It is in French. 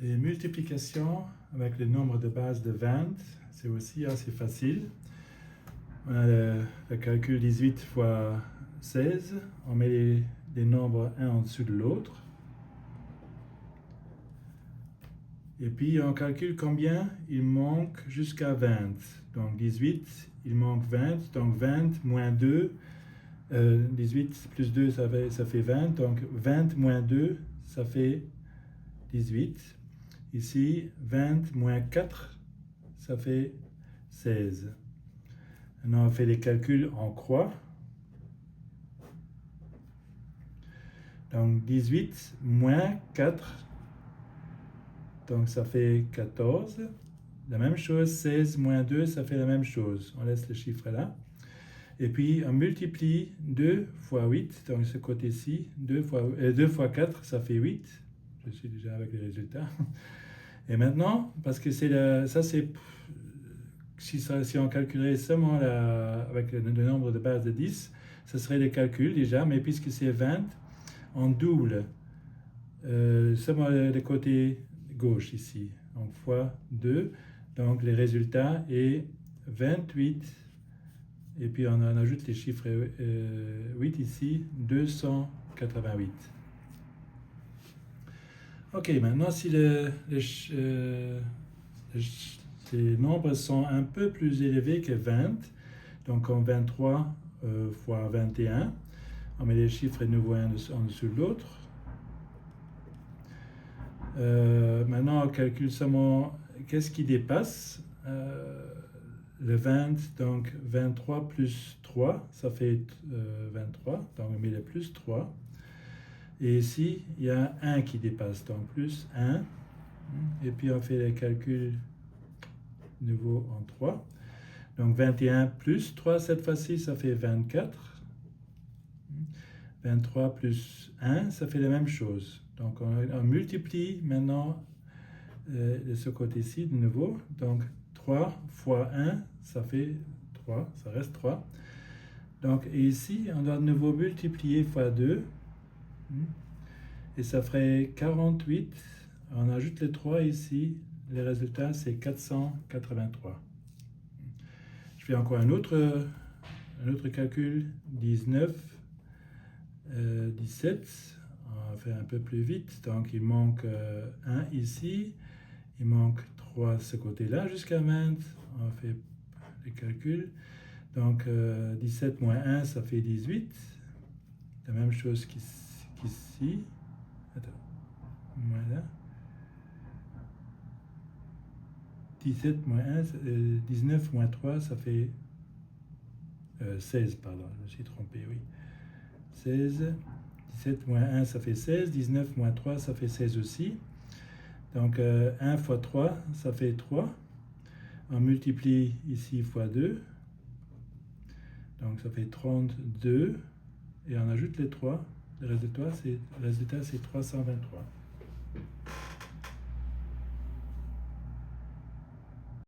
Les multiplications avec le nombre de bases de 20, c'est aussi assez facile. On a le calcul 18 fois 16, on met les nombres un en dessous de l'autre. Et puis on calcule combien il manque jusqu'à 20. Donc 18, il manque 20, donc 20 moins 2, 18 plus 2 ça fait 20, donc 20 moins 2 ça fait 18. Ici, 20 moins 4, ça fait 16. Maintenant, on fait les calculs en croix. Donc, 18 moins 4, donc ça fait 14. La même chose, 16 moins 2, ça fait la même chose. On laisse le chiffre là. Et puis, on multiplie 2 fois 8, donc ce côté-ci, 2 fois 4, ça fait 8. Je suis déjà avec les résultats. Et maintenant, parce que si on calculait seulement avec le nombre de bases de 10, ce serait les calculs déjà, mais puisque c'est 20, on double seulement le côté gauche ici. Donc fois 2, donc le résultat est 28, et puis on en ajoute les chiffres 8 ici, 288. Ok, maintenant si les nombres sont un peu plus élevés que 20, donc comme 23 fois 21, on met les chiffres de nouveau un en dessous de l'autre. Maintenant on calcule seulement qu'est-ce qui dépasse le 20, donc 23 plus 3, ça fait 23, donc on met le plus 3. Et ici, il y a 1 qui dépasse, donc plus 1. Et puis on fait les calculs nouveau en 3. Donc 21 plus 3, cette fois-ci, ça fait 24. 23 plus 1, ça fait la même chose. Donc on multiplie maintenant de ce côté-ci de nouveau. Donc 3 fois 1, ça fait 3, ça reste 3. Donc et ici, on doit de nouveau multiplier fois 2. Et ça ferait 48. On ajoute les 3 ici. Le résultat, c'est 483. Je fais encore un autre calcul. 19, 17. On va faire un peu plus vite. Donc, il manque 1 ici. Il manque 3 de ce côté-là jusqu'à 20. On fait les calculs. Donc, 17 moins 1, ça fait 18. La même chose qu'ici. Attends. Voilà. 17 moins 1, 19 moins 3, ça fait 16, pardon, je me suis trompé, oui. 16, 17 moins 1, ça fait 16, 19 moins 3, ça fait 16 aussi. Donc 1 fois 3, ça fait 3. On multiplie ici fois 2. Donc ça fait 32. Et on ajoute les 3. Le résultat, c'est 323.